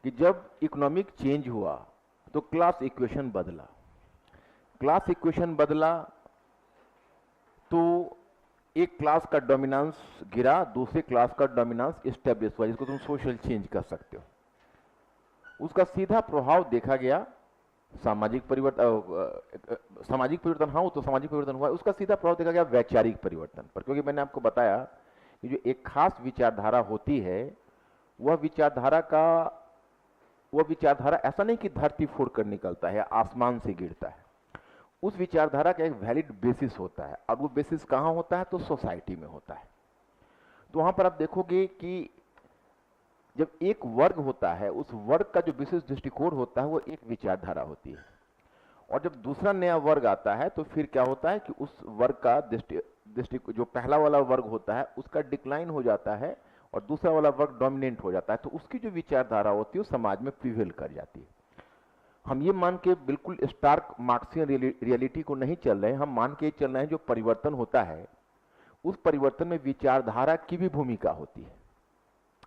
कि जब economic change हुआ तो क्लास इक्वेशन बदला। क्लास इक्वेशन बदला तो एक क्लास का डोमिनेंस गिरा, दूसरे क्लास का डोमिनेंस एस्टेब्लिश हुआ, जिसको तुम सोशल चेंज कर सकते हो। उसका सीधा प्रभाव देखा गया सामाजिक परिवर्तन, सामाजिक परिवर्तन, हाँ वो तो सामाजिक परिवर्तन हुआ। उसका सीधा प्रभाव देखा गया वैचारिक परिवर्तन पर, क्योंकि मैंने आपको बताया कि जो एक खास विचारधारा होती है वह विचारधारा ऐसा नहीं कि धरती फोड़ कर निकलता है, आसमान से गिरता है। उस विचारधारा का एक वैलिड बेसिस होता है, और वो बेसिस कहाँ होता है? तो सोसाइटी में होता है। तो वहां पर आप देखोगे कि जब एक वर्ग होता है, उस वर्ग का जो विशेष दृष्टिकोण होता है वो एक विचारधारा होती है, और जब दूसरा नया वर्ग आता है तो फिर क्या होता है कि उस वर्ग का दृष्टि जो पहला वाला वर्ग होता है उसका डिक्लाइन हो जाता है और दूसरा वाला वर्ग डोमिनेंट हो जाता है। तो उसकी जो विचारधारा होती है वो समाज में प्रिवेल कर जाती है। हम ये मान के बिल्कुल स्टार्क मार्क्सियन रियलिटी को नहीं चल रहे हैं, हम मान के चल रहे हैं जो परिवर्तन होता है उस परिवर्तन में विचारधारा की भी भूमिका होती है।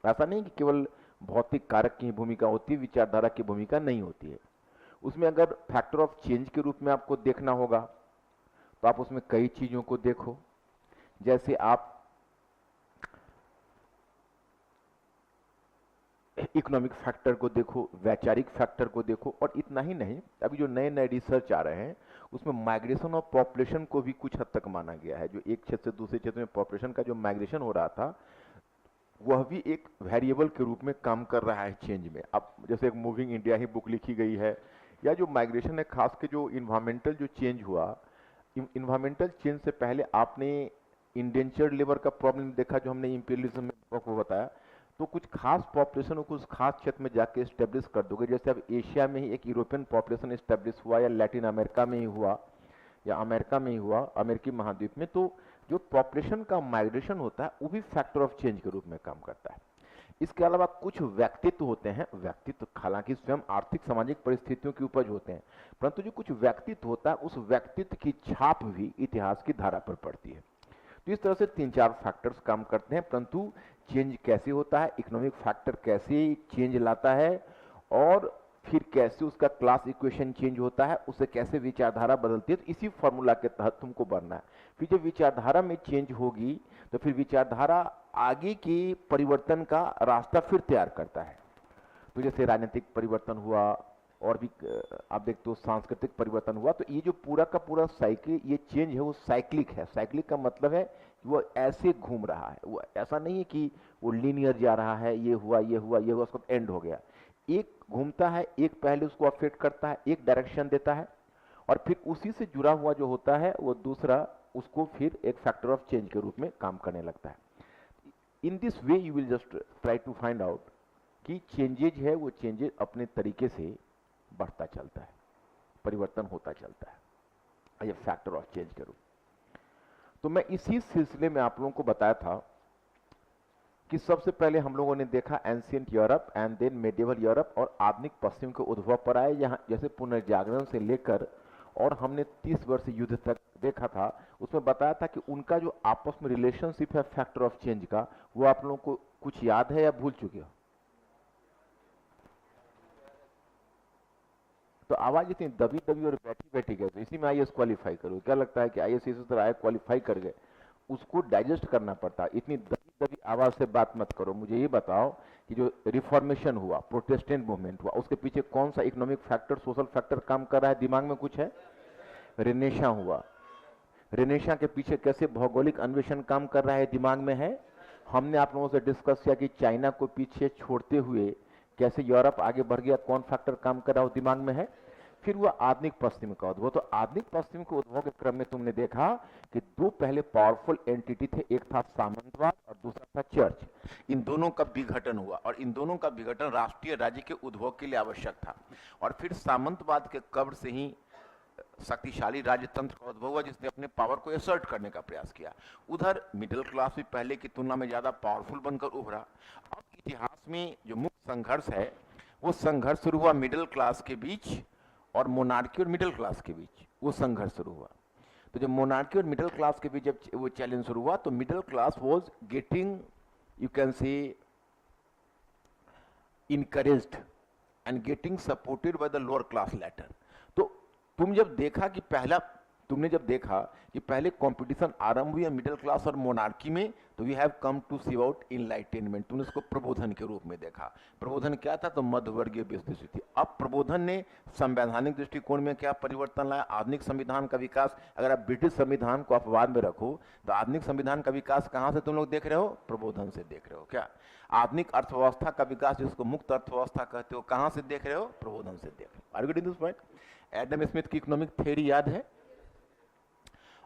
ऐसा नहीं कि केवल भौतिक कारक की भूमिका होती है, विचारधारा की भूमिका नहीं होती है। उसमें अगर फैक्टर ऑफ चेंज के रूप में आपको देखना होगा तो आप उसमें कई चीजों को देखो। जैसे आप इकोनॉमिक फैक्टर को देखो, वैचारिक फैक्टर को देखो, और इतना ही नहीं, अभी जो नए नए रिसर्च आ रहे हैं उसमें माइग्रेशन ऑफ पॉपुलेशन को भी कुछ हद तक माना गया है। जो एक क्षेत्र से दूसरे क्षेत्र में पॉपुलेशन का जो माइग्रेशन हो रहा था वह भी एक वेरिएबल के रूप में काम कर रहा है चेंज में। अब जैसे एक मूविंग इंडिया ही बुक लिखी गई है, या जो माइग्रेशन है, खास के जो इन्वायरमेंटल जो चेंज हुआ, इन्वायरमेंटल चेंज से पहले आपने इंडेंचर्ड लेबर का प्रॉब्लम देखा जो हमने इंपीरियलिज्म में आपको बताया। तो कुछ खास पॉपुलेशन को कुछ खास क्षेत्र में जाके स्टेब्लिश कर दोगे, जैसे अब एशिया में ही एक यूरोपियन पॉपुलेशन स्टेब्लिश हुआ, या लैटिन अमेरिका में ही हुआ, या अमेरिका में ही हुआ, अमेरिकी महाद्वीप में। तो जो पॉपुलेशन का माइग्रेशन होता है वो भी फैक्टर ऑफ चेंज के रूप में काम करता है। इसके अलावा कुछ व्यक्तित्व होते हैं, व्यक्तित्व हालांकि स्वयं आर्थिक सामाजिक परिस्थितियों की उपज होते हैं, परंतु जो कुछ व्यक्तित्व होता है उस व्यक्तित्व की छाप भी इतिहास की धारा पर पड़ती है। तो इस तरह से तीन चार फैक्टर्स काम करते हैं। परंतु चेंज कैसे होता है, इकोनॉमिक फैक्टर कैसे चेंज लाता है, और फिर कैसे उसका क्लास इक्वेशन चेंज होता है, उससे कैसे विचारधारा बदलती है, तो इसी फॉर्मूला के तहत तुमको बढ़ना है। फिर जब विचारधारा में चेंज होगी तो फिर विचारधारा आगे के परिवर्तन का रास्ता फिर तैयार करता है। तो जैसे राजनीतिक परिवर्तन हुआ, और भी आप देखते हो सांस्कृतिक परिवर्तन हुआ, तो ये जो पूरा का पूरा साइकिल, ये चेंज है वो साइक्लिक है। साइक्लिक का मतलब है कि वो ऐसे घूम रहा है, वो ऐसा नहीं है कि वो लीनियर जा रहा है, ये हुआ ये हुआ ये हुआ उसको एंड हो गया। एक घूमता है, एक पहले उसको अफेक्ट करता है, एक डायरेक्शन देता है, और फिर उसी से जुड़ा हुआ जो होता है वो दूसरा उसको फिर एक फैक्टर ऑफ चेंज के रूप में काम करने लगता है। In this way you will just try to find out कि चेंजेज है वो चेंजेज अपने तरीके से बढ़ता चलता है, परिवर्तन होता चलता है, ये फैक्टर ऑफ चेंज के रूप। तो मैं इसी सिलसिले में आप लोगों को बताया था कि सबसे पहले हम लोगों ने देखा ancient Europe and then medieval Europe, और आधुनिक पश्चिम के उद्भव पर आए, यहाँ जैसे पुनर्जागरण से लेकर, और हमने 30 वर्ष युद्ध तक देखा था। उसमें बताया था कि उनका जो आपस में रिलेशनशिप है फैक्टर ऑफ चेंज का, वो आप लोगों को कुछ याद है या भूल चुके हो? तो आवाज इतनी दबी दबी और बैठी बैठी गए, तो इसी में आईएएस क्वालिफाई करो। क्या लगता है कि आईएएस इसी तरह क्वालिफाई कर गए? उसको डाइजेस्ट करना पड़ता है। इतनी दबी दबी आवाज से बात मत करो। मुझे ये बताओ कि जो रिफॉर्मेशन हुआ, प्रोटेस्टेंट मूवमेंट हुआ, उसके पीछे कौन सा इकोनॉमिक फैक्टर, सोशल फैक्टर काम कर रहा है? दिमाग में कुछ है? रेनेशा हुआ, रेनेशा के पीछे कैसे भौगोलिक अन्वेषण काम कर रहा है? दिमाग में है? हमने आप लोगों से डिस्कस किया कि चाइना को पीछे छोड़ते हुए कैसे यूरोप आगे बढ़ गया, कौन फैक्टर काम कर रहा है? दिमाग में है? फिर हुआ आधुनिक पश्चिम का उद्भव। तो आधुनिक पश्चिम के उद्भव के क्रम में तुमने देखा कि दो पहले पावरफुल एंटिटी थे, एक था सामंतवाद और दूसरा था चर्च। इन दोनों का विघटन हुआ, और इन दोनों का विघटन राष्ट्रीय राज्य के उद्भव के लिए आवश्यक था। और फिर सामंतवाद के कब्र से ही शक्तिशाली राजतंत्र का उद्भव हुआ, जिसने अपने पावर को एसर्ट करने का प्रयास किया। उधर मिडिल क्लास भी पहले की तुलना में ज्यादा पावरफुल बनकर उभरा। अब इतिहास में जो मुख्य संघर्ष है वो संघर्ष शुरू हुआ मिडिल क्लास के बीच और मोनार्की और मिडिल क्लास के बीच, वो संघर्ष शुरू हुआ। तो जब मोनार्की और मिडिल क्लास के बीच जब वो चैलेंज शुरू हुआ तो middle class was getting, you can say, encouraged and getting supported by the lower class later. तो तुम जब देखा कि तुमने जब देखा कि पहले कंपटीशन आरंभ हुई है मिडिल क्लास और मोनार्की में, तो we have come to see out enlightenment, तुमने इसको प्रबोधन के रूप में देखा। प्रबोधन क्या था? तो मध्यवर्गीय दृष्टि थी। अब प्रबोधन ने संवैधानिक दृष्टिकोण में क्या परिवर्तन लाया? आधुनिक संविधान का विकास। अगर आप ब्रिटिश संविधान को अपवाद में रखो तो आधुनिक संविधान का विकास कहां से तुम लोग देख रहे हो? प्रबोधन से देख रहे हो। क्या आधुनिक अर्थव्यवस्था का विकास, जिसको मुक्त अर्थव्यवस्था कहते हो, कहां से देख रहे हो? प्रबोधन से देख रहे हो। Are you getting this point? Adam Smith की इकोनॉमिक थ्योरी याद है?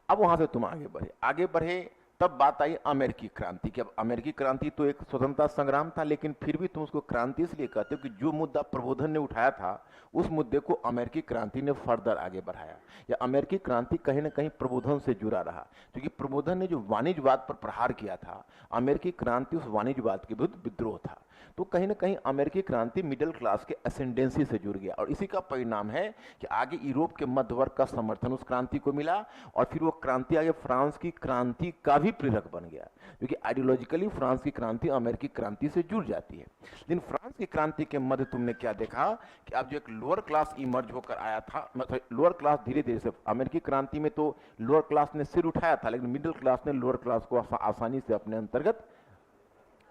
अब वहां से तुम आगे बढ़े तब बात आई अमेरिकी क्रांति की। अब अमेरिकी क्रांति तो एक स्वतंत्रता संग्राम था, लेकिन फिर भी तुम उसको क्रांति इसलिए कहते हो कि जो मुद्दा प्रबोधन ने उठाया था उस मुद्दे को अमेरिकी क्रांति ने फर्दर आगे बढ़ाया। या अमेरिकी क्रांति कहीं ना कहीं प्रबोधन से जुड़ा रहा, क्योंकि प्रबोधन ने जो वाणिज्यवाद पर प्रहार किया था, अमेरिकी क्रांति उस वाणिज्यवाद के विरुद्ध विद्रोह था। तो कहीं ना कहीं अमेरिकी क्रांति मिडिल क्लास के असेंडेंसी से जुड़ गया, और इसी का परिणाम है कि आगे यूरोप के मध्य वर्ग का समर्थन उस क्रांति को मिला, और फिर वो क्रांति आगे फ्रांस की क्रांति का भी प्रेरक बन गया, क्योंकि आइडियोलॉजिकली फ्रांस की क्रांति अमेरिकी क्रांति से जुड़ जाती है। लेकिन फ्रांस की क्रांति के मध्य तुमने क्या देखा कि अब जो एक लोअर क्लास इमर्ज होकर आया था, मतलब लोअर क्लास धीरे धीरे से, अमेरिकी क्रांति में तो लोअर क्लास ने सिर उठाया था, लेकिन मिडिल क्लास ने लोअर क्लास को आसानी से अपने अंतर्गत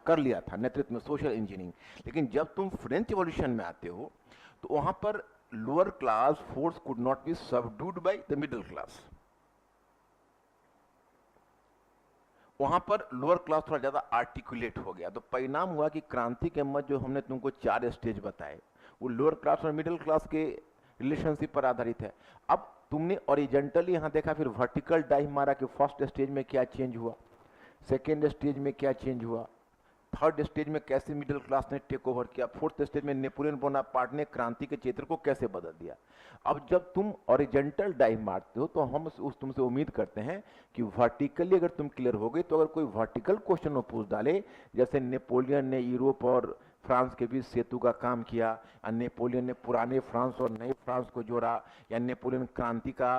कर लिया था नेतृत्व में, सोशल इंजीनियरिंग। लेकिन जब तुम फ्रेंच रिवॉल्यूशन में आते हो तो वहां पर lower class force could not be subdued by the middle class. वहां पर लोअर क्लास थोड़ा ज्यादा आर्टिकुलेट हो गया। तो परिणाम हुआ कि क्रांति के मध्य जो हमने तुमको 4 स्टेज बताए, वो लोअर क्लास और मिडिल क्लास के रिलेशनशिप पर आधारित है। अब तुमने ओरिजेंटली यहां देखा, फिर वर्टिकल डाइव मारा कि फर्स्ट स्टेज में क्या चेंज हुआ, सेकेंड स्टेज में क्या चेंज हुआ, थर्ड स्टेज में कैसे मिडिल क्लास ने टेक ओवर किया, फोर्थ स्टेज में नेपोलियन बोनापार्ट ने क्रांति के चित्र को कैसे बदल दिया। अब जब तुम ओरिजेंटल डाइव मारते हो तो हम तुमसे उम्मीद करते हैं कि वर्टिकली अगर तुम क्लियर हो गए, तो अगर कोई वर्टिकल क्वेश्चन वो पूछ डाले, जैसे नेपोलियन ने यूरोप और फ्रांस के बीच सेतु का काम किया, या नेपोलियन ने पुराने फ्रांस और नए फ्रांस को जोड़ा, या नेपोलियन क्रांति का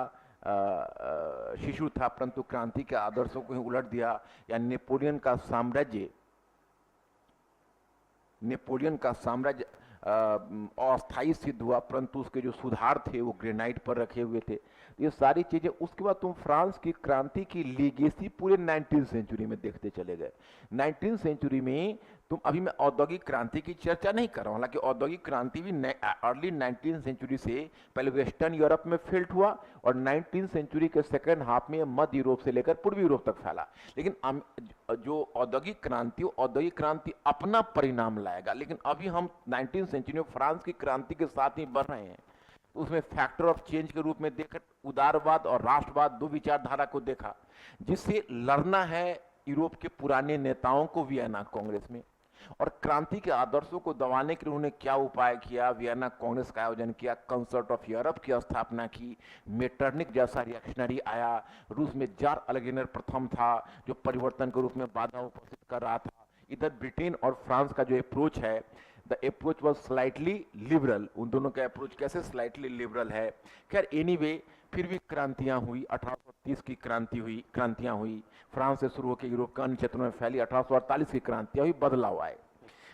शिशु था परंतु क्रांति के आदर्शों को ही उलट दिया, या नेपोलियन का साम्राज्य अस्थायी सिद्ध हुआ परंतु उसके जो सुधार थे वो ग्रेनाइट पर रखे हुए थे। ये सारी चीजें, उसके बाद तुम फ्रांस की क्रांति की लीगेसी पूरे 19वीं सेंचुरी में देखते चले गए। 19वीं सेंचुरी में तुम, अभी मैं औद्योगिक क्रांति की चर्चा नहीं कर रहा हूं, हालांकि औद्योगिक क्रांति भी अर्ली 19वीं सेंचुरी से पहले वेस्टर्न यूरोप में फील्ड हुआ और 19वीं सेंचुरी के सेकेंड हाफ में मध्य यूरोप से लेकर पूर्वी यूरोप तक फैला। लेकिन जो औद्योगिक क्रांति अपना परिणाम लाएगा। लेकिन अभी हम 19वीं सेंचुरी में फ्रांस की क्रांति के साथ ही बढ़ रहे हैं। उसमें फैक्टर ऑफ चेंज के रूप में देखकर उदारवाद और राष्ट्रवाद, दो विचारधारा को देखा, जिससे लड़ना है यूरोप के पुराने नेताओं को वियना कांग्रेस में, और क्रांति के आदर्शों को दबाने के लिए उन्होंने क्या उपाय किया। वियना कांग्रेस का आयोजन किया, कंसर्ट ऑफ यूरोप की स्थापना की, मेटरनिक जैसा रिएक्शनरी आया, रूस में जार अलेक्जेंडर प्रथम था जो परिवर्तन के रूप में बाधा उपस्थित कर रहा था। इधर ब्रिटेन और फ्रांस का जो अप्रोच है, the approach was slightly liberal. उन दोनों का अप्रोच कैसे स्लाइटली लिबरल है। खैर एनीवे, फिर भी क्रांतियां हुई, 1830 की क्रांतियां हुई, फ्रांस से शुरू होकर यूरोप के अन्य क्षेत्रों में फैली, 1848 की क्रांतियां हुई, बदलाव आए।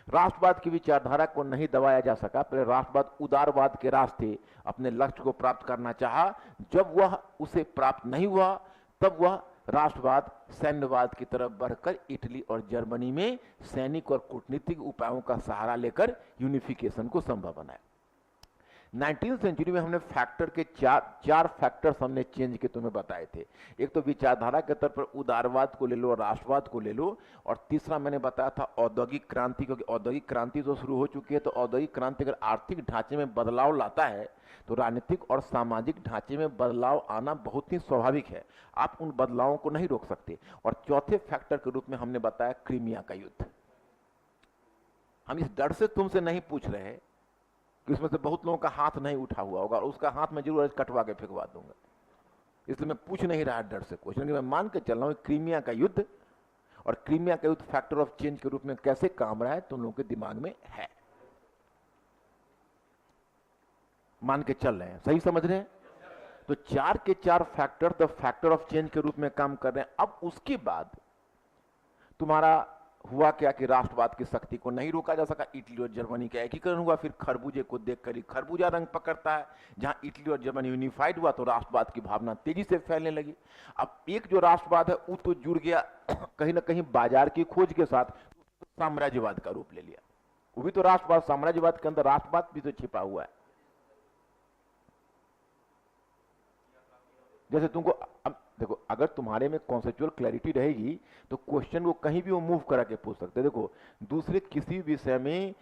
राष्ट्रवाद की विचारधारा को नहीं दबाया जा सका। पहले राष्ट्रवाद उदारवाद के रास्ते अपने लक्ष्य को प्राप्त करना चाहा, जब वह उसे प्राप्त नहीं हुआ तब वह राष्ट्रवाद सैन्यवाद की तरफ बढ़कर इटली और जर्मनी में सैनिक और कूटनीतिक उपायों का सहारा लेकर यूनिफिकेशन को संभव बनाया। 19वीं सेंचुरी में हमने फैक्टर के चार फैक्टर्स हमने चेंज के तुम्हें बताए थे। एक तो विचारधारा के तौर पर उदारवाद को ले लो, राष्ट्रवाद को ले लो, और तीसरा मैंने बताया था औद्योगिक क्रांति, क्योंकि औद्योगिक क्रांति तो शुरू हो चुकी है। तो औद्योगिक क्रांति अगर आर्थिक ढांचे में बदलाव लाता है तो राजनीतिक और सामाजिक ढांचे में बदलाव आना बहुत ही स्वाभाविक है, आप उन बदलावों को नहीं रोक सकते। और चौथे फैक्टर के रूप में हमने बताया क्रीमिया का युद्ध। हम इस डर से तुमसे नहीं पूछ रहे कि उसमें से बहुत लोगों का हाथ नहीं उठा हुआ होगा, और उसका हाथ मैं जरूर कटवा के फेंकवा दूंगा, इसलिए मैं पूछ नहीं रहा डर से क्वेश्चन, मैं मान के चल रहा हूं क्रीमिया का युद्ध। और क्रीमिया का युद्ध फैक्टर ऑफ चेंज के रूप में कैसे काम रहा है तुम लोगों के दिमाग में है, मान के चल रहे हैं, सही समझ रहे हैं। तो 4 के 4 factor the factor of change के रूप में काम कर रहे हैं। अब उसके बाद तुम्हारा हुआ क्या कि राष्ट्रवाद की शक्ति को नहीं रोका जा सका, इटली और जर्मनी का एकीकरण हुआ। फिर खरबूजे को देखकर ही खरबूजा रंग पकड़ता है, जहां इटली और जर्मनी यूनिफाइड हुआ तो राष्ट्रवाद की भावना तेजी से फैलने लगी। अब एक जो राष्ट्रवाद है वो तो जुड़ गया कहीं ना कहीं बाजार की खोज के साथ, साम्राज्यवाद का रूप ले लिया। वो भी तो राष्ट्रवाद, साम्राज्यवाद के अंदर राष्ट्रवाद भी तो छिपा हुआ है। जैसे तुमको देखो, अगर तुम्हारे में कॉन्सेप्चुअल क्लैरिटी रहेगी तो क्वेश्चन को कहीं भी वो मूव करा के पूछ सकते। देखो, दूसरे किसी विषय में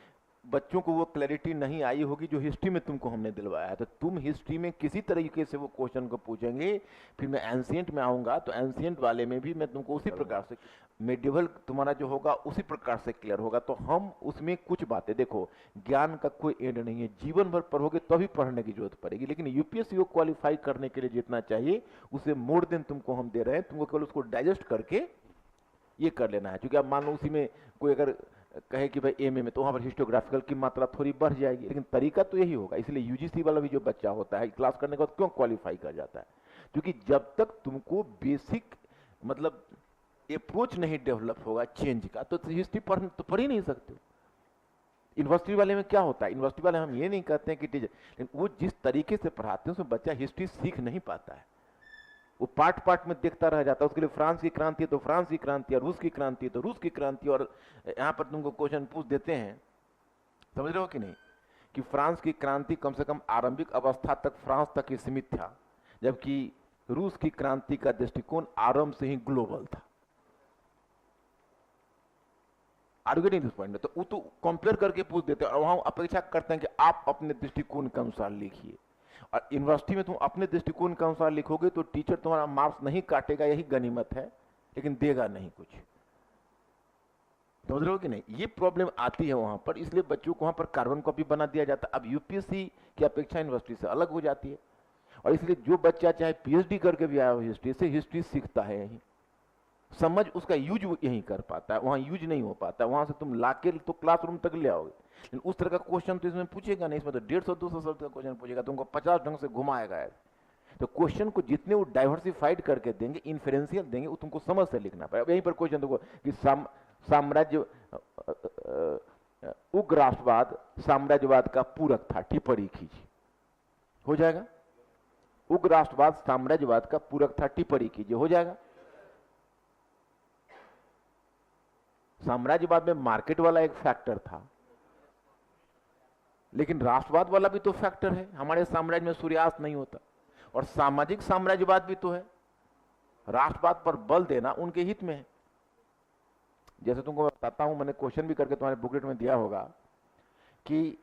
बच्चों को वो क्लैरिटी नहीं आई होगी जो हिस्ट्री में तुमको हमने दिलवाया है, तो तुम हिस्ट्री में किसी तरीके से वो क्वेश्चन को पूछेंगे। फिर मैं एंशिएंट में आऊंगा तो एंशिएंट वाले में भी मैं तुमको उसी प्रकार से, मेडिवल तुम्हारा जो होगा उसी प्रकार से क्लियर होगा। तो हम उसमें कुछ बातें, देखो ज्ञान का कोई एंड नहीं है, जीवन भर पढ़ोगे तभी पढ़ने की जरूरत पड़ेगी, लेकिन यूपीएससी को क्वालिफाई करने के लिए जितना चाहिए उसे मोर देन तुमको हम दे रहे हैं। तुमको केवल उसको डाइजेस्ट करके ये कर लेना है। क्योंकि अब मान लो उसी में कोई अगर कहे कि भाई एमए में, तो वहां पर हिस्टोग्राफिकल की मात्रा थोड़ी बढ़ जाएगी, लेकिन तरीका तो यही होगा। इसलिए यूजीसी वाला भी जो बच्चा होता है क्लास करने के बाद क्यों क्वालिफाई कर जाता है, क्योंकि जब तक तुमको बेसिक मतलब अप्रोच नहीं डेवलप होगा चेंज का, तो हिस्ट्री पढ़ ही नहीं सकते। यूनिवर्सिटी वाले में क्या होता है, यूनिवर्सिटी वाले हम ये नहीं कहते हैं कि टीचर, लेकिन वो जिस तरीके से पढ़ाते हैं उसमें बच्चा हिस्ट्री सीख नहीं पाता है। वो पार्ट पार्ट में देखता रह जाता है। उसके लिए फ्रांस की क्रांति है तो फ्रांस की क्रांति, और रूस की क्रांति है तो रूस की क्रांति, और यहाँ पर तुमको क्वेश्चन पूछ देते हैं, समझ रहे हो कि नहीं, कि फ्रांस की क्रांति कम से कम आरंभिक अवस्था तक फ्रांस तक ही सीमित था, जबकि रूस की क्रांति का दृष्टिकोण आरंभ से ही ग्लोबल था। आर्गुमेंट इस पॉइंट में तो वो तो कंपेयर करके पूछ देते हैं, और वहां अपेक्षा करते हैं कि आप अपने दृष्टिकोण के अनुसार लिखिए। और यूनिवर्सिटी में तुम अपने दृष्टिकोण के अनुसार लिखोगे तो टीचर तुम्हारा मार्क्स नहीं काटेगा, यही गनीमत है, लेकिन देगा नहीं कुछ। समझ रहे हो कि नहीं, ये प्रॉब्लम आती है वहां पर, इसलिए बच्चों को वहां पर कार्बन कॉपी बना दिया जाता है। अब यूपीएससी की अपेक्षा यूनिवर्सिटी से अलग हो जाती है, और इसलिए जो बच्चा चाहे पीएचडी करके भी आया हो हिस्ट्री से, हिस्ट्री सीखता है यही, समझ उसका यूज यही कर पाता है, वहां यूज नहीं हो पाता। वहां से तुम लाके तो क्लासरूम तक ले आओगे, लेकिन उस तरह का क्वेश्चन तो इसमें पूछेगा नहीं। इसमें तो 150-200 शब्द का क्वेश्चन पूछेगा, तुमको 50 ढंग से घुमाएगा। तो क्वेश्चन को जितने वो डाइवर्सिफाइड करके देंगे, इन्फेरेंशियल देंगे, वो तुमको समझ से लिखना पड़ेगा। यहीं पर क्वेश्चन देखो कि साम्राज्य उग्र राष्ट्रवाद साम्राज्यवाद का पूरक था, टिप्पणी कीजिए, हो जाएगा। उग्र राष्ट्रवाद साम्राज्यवाद का पूरक था, टिप्पणी कीजिए, हो जाएगा। साम्राज्यवाद में मार्केट वाला एक फैक्टर था, लेकिन राष्ट्रवाद वाला भी तो फैक्टर है। हमारे साम्राज्य में सूर्यास्त नहीं होता, और सामाजिक साम्राज्यवाद भी तो है। राष्ट्रवाद पर बल देना उनके हित में है। जैसे तुमको बताता हूं, मैंने क्वेश्चन भी करके तुम्हारे बुकलेट में दिया होगा कि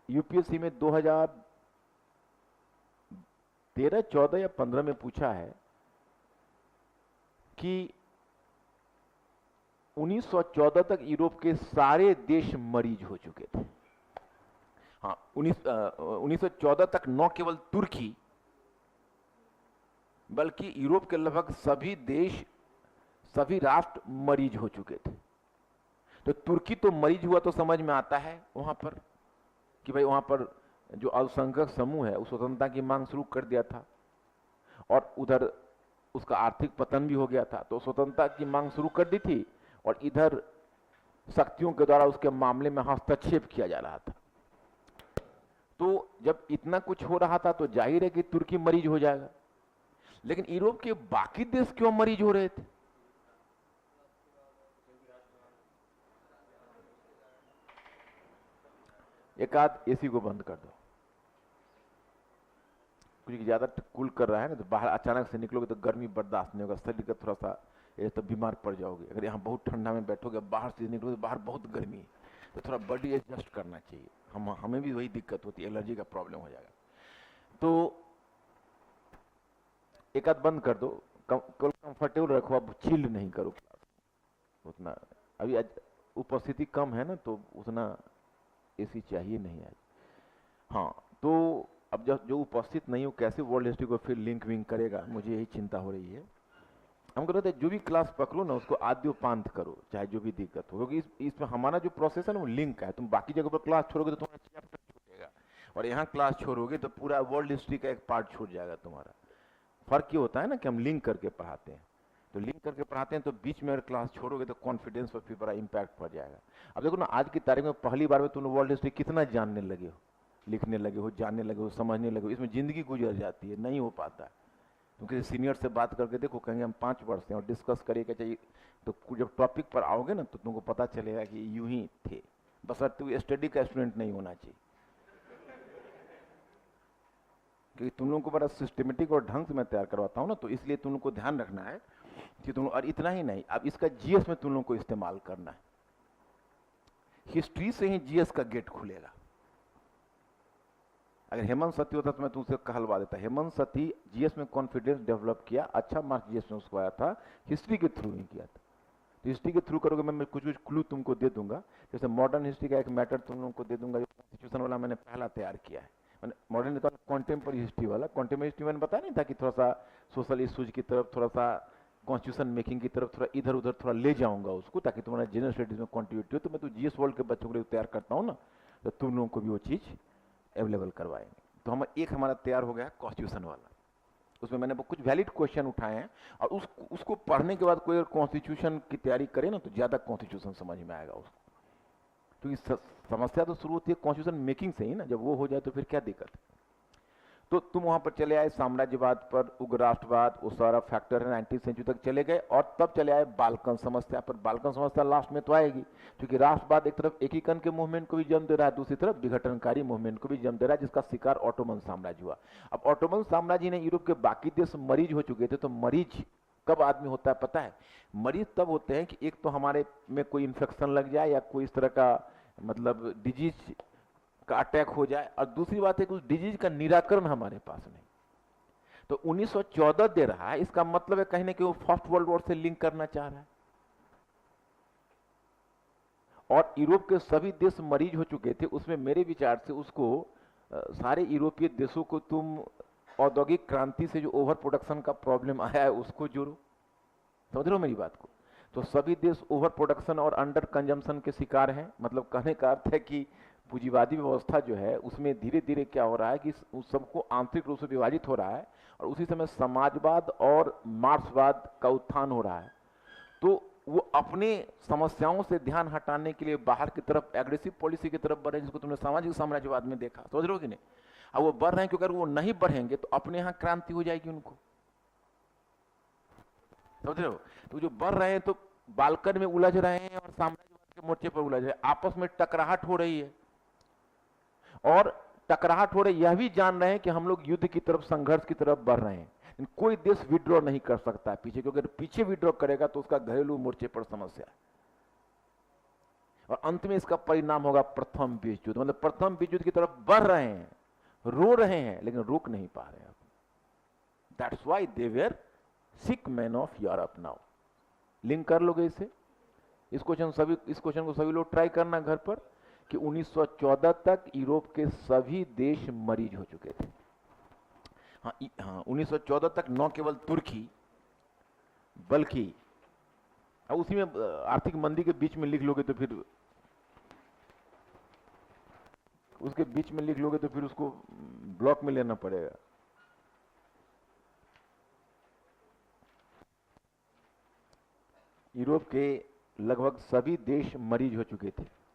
यूपीएससी में 2013, 14 या 15 में पूछा है कि 1914 तक यूरोप के सारे देश मरीज हो चुके थे। हाँ, 1914 तक न केवल तुर्की बल्कि यूरोप के लगभग सभी देश, सभी राष्ट्र मरीज हो चुके थे। तो तुर्की तो मरीज हुआ तो समझ में आता है वहां पर कि भाई वहां पर जो अल्पसंख्यक समूह है उस स्वतंत्रता की मांग शुरू कर दिया था, और उधर उसका आर्थिक पतन भी हो गया था, तो स्वतंत्रता की मांग शुरू कर दी थी, और इधर शक्तियों के द्वारा उसके मामले में हस्तक्षेप किया जा रहा था। तो जब इतना कुछ हो रहा था तो जाहिर है कि तुर्की मरीज हो जाएगा, लेकिन यूरोप के बाकी देश क्यों मरीज हो रहे थे? एक आध एसी को बंद कर दो, क्योंकि ज्यादा कूल कर रहा है ना, तो बाहर अचानक से निकलोगे तो गर्मी बर्दाश्त नहीं होगा, शरीर का थोड़ा सा तो बीमार पड़ जाओगे। अगर यहाँ बहुत ठंडा में बैठोगे, बाहर से निकलोगे तो बाहर बहुत गर्मी है, तो थोड़ा बॉडी एडजस्ट करना चाहिए। हमें भी वही दिक्कत होती है, एलर्जी का प्रॉब्लम हो जाएगा। तो एक आध बंद कर दो, कंफर्टेबल रखो, अब चिल्ड नहीं करो उतना। अभी उपस्थिति कम है ना, तो उतना एसी चाहिए नहीं आज। हाँ, तो अब जो उपस्थित नहीं हो, कैसे वर्ल्ड हिस्ट्री को फिर लिंक विंक करेगा, मुझे यही चिंता हो रही है। हम कहते हैं जो भी क्लास पकड़ो ना, उसको आद्योपांत करो, चाहे जो भी दिक्कत हो, क्योंकि इसमें हमारा जो प्रोसेस है ना वो लिंक है। तुम बाकी जगह पर क्लास छोड़ोगे तो तुम्हारा चैप्टर छूटेगा, और यहाँ क्लास छोड़ोगे तो पूरा वर्ल्ड हिस्ट्री का एक पार्ट छूट जाएगा तुम्हारा। फर्क ये होता है ना कि हम लिंक करके पढ़ाते हैं। तो लिंक करके पढ़ाते हैं, तो बीच में अगर क्लास छोड़ोगे तो कॉन्फिडेंस पर फिर बड़ा इंपैक्ट पड़ जाएगा। अब देखो ना, आज की तारीख में पहली बार में तुम वर्ल्ड हिस्ट्री कितना जानने लगे हो, लिखने लगे हो, जानने लगे हो, समझने लगे हो, इसमें जिंदगी गुजर जाती है, नहीं हो पाता है। क्योंकि सीनियर से बात करके देखो, कहेंगे हम 5 वर्ष हैं और डिस्कस करिएगा चाहिए, तो जब टॉपिक पर आओगे ना तो तुमको पता चलेगा कि यूं ही थे, बस तू स्टडी का स्टूडेंट नहीं होना चाहिए, क्योंकि तुम लोगों को बड़ा सिस्टमेटिक और ढंग से मैं तैयार करवाता हूँ ना, तो इसलिए तुम लोग को ध्यान रखना है कि तुम, और इतना ही नहीं, अब इसका जीएस में तुम लोगों को इस्तेमाल करना है। हिस्ट्री से ही जीएस का गेट खुलेगा। अगर हेमंत सती होता तो मैं तुमसे कहलवा देता। हेमंत सती जीएस में कॉन्फिडेंस डेवलप किया, अच्छा मार्क्स जीएस में उसको आया था, हिस्ट्री के थ्रू ही किया था। तो हिस्ट्री के थ्रू करोगे, मैं कुछ कुछ क्लू तुमको दे दूंगा। जैसे मॉडर्न हिस्ट्री का एक मैटर तुम लोगों को दे दूंगा, जो कॉन्स्टिट्यूशन वाला मैंने पहला तैयार किया है, मॉडर्न का कॉन्टेम्पररी हिस्ट्री वाला। कॉन्टेम्पररी हिस्ट्री मैंने बताया नहीं था कि थोड़ा सा सोशल इश्यूज की तरफ, थोड़ा सा कॉन्स्टिट्यूशन मेकिंग की तरफ, थोड़ा इधर उधर थोड़ा ले जाऊंगा उसको, ताकि तुम्हारा जनरल स्टडीज में कंट्रीब्यूट हो। तो मैं तो जीएस वर्ल्ड के बच्चों के लिए तैयार करता हूँ ना, तो तुम लोगों को भी वो चीज़ अवेलेबल करवाएंगे। तो हमारा तैयार हो गया कॉन्स्टिट्यूशन वाला। उसमें मैंने कुछ वैलिड क्वेश्चन उठाए हैं, और उसको पढ़ने के बाद कोई अगर कॉन्स्टिट्यूशन की तैयारी करे ना, तो ज़्यादा कॉन्स्टिट्यूशन समझ में आएगा उसको। क्योंकि समस्या तो शुरू होती है कॉन्स्टिट्यूशन मेकिंग से ही ना, जब वो हो जाए तो फिर क्या दिक्कत है। तो तुम वहां पर चले आए साम्राज्यवाद पर, उग्र राष्ट्रवाद, वो सारा फैक्टर है, 19वीं सेंचुरी तक चले गए, और तब चले आए बाल्कन समस्या पर। बाल्कन समस्या लास्ट में तो आएगी, क्योंकि राष्ट्रवाद एक तरफ एकीकरण के मूवमेंट को भी जन्म दे रहा है, दूसरी तरफ विघटनकारी मूवमेंट को भी जन्म दे रहा है, जिसका शिकार ऑटोमन साम्राज्य हुआ। अब ऑटोमन साम्राज्य ने यूरोप के बाकी देश मरीज हो चुके थे। तो मरीज कब आदमी होता है पता है? मरीज तब होते हैं कि एक तो हमारे में कोई इंफेक्शन लग जाए, या कोई इस तरह का मतलब डिजीज का अटैक हो जाए, और दूसरी बात है कि उस डिजीज का निराकरण हमारे पास नहीं। तो 1914 दे रहा है, इसका मतलब है कहीं ना कहीं वो फर्स्ट वर्ल्ड वॉर से लिंक करना चाह रहा है। और यूरोप के सभी देश मरीज हो चुके थे। उसमें मेरे विचार से उसको सारे यूरोपीय देशों को तुम औद्योगिक क्रांति से जो ओवर प्रोडक्शन का प्रॉब्लम आया है उसको जोड़ो। समझ रहे हो मेरी बात को? तो सभी देश ओवर प्रोडक्शन और अंडर कंजम्पशन के शिकार हैं। मतलब कहने का अर्थ है कि पूंजीवादी व्यवस्था जो है उसमें धीरे धीरे क्या हो रहा है कि उस सबको आंतरिक रूप से विभाजित हो रहा है, और उसी समय समाजवाद और मार्क्सवाद का उत्थान हो रहा है। तो वो अपने समस्याओं से ध्यान हटाने के लिए बाहर की तरफ एग्रेसिव पॉलिसी की तरफ बढ़े, जिसको तुमने सामाजिक साम्राज्यवाद में देखा। समझ रहे हो कि नहीं? अब वो बढ़ रहे हैं, क्योंकि अगर वो नहीं बढ़ेंगे तो अपने यहाँ क्रांति हो जाएगी उनको। समझ रहे हो? तो जो बढ़ रहे हैं तो बाल्कन में उलझ रहे हैं और साम्राज्यवाद के मोर्चे पर उलझ रहे हैं, आपस में टकराहट हो रही है। और टकराहट हो रही, यह भी जान रहे हैं कि हम लोग युद्ध की तरफ, संघर्ष की तरफ बढ़ रहे हैं। कोई देश विड्रॉ नहीं कर सकता है पीछे, क्योंकि अगर पीछे विड्रॉ करेगा तो उसका घरेलू मोर्चे पर समस्या है, और अंत में इसका परिणाम होगा प्रथम विश्व युद्ध। मतलब प्रथम विश्व युद्ध की तरफ बढ़ रहे हैं, रो रहे हैं, लेकिन रोक नहीं पा रहे हैं। That's why they were sick man of Europe now. Link कर लोगे इसे? इस क्वेश्चन को सभी लोग ट्राई करना घर पर, कि 1914 तक यूरोप के सभी देश मरीज हो चुके थे। हाँ, 1914 तक न केवल तुर्की, बल्कि उसी में आर्थिक मंदी के बीच में लिख लोगे तो फिर उसके बीच में लिख लोगे तो फिर उसको ब्लॉक में लेना पड़ेगा। यूरोप के लगभग सभी देश मरीज हो चुके थे।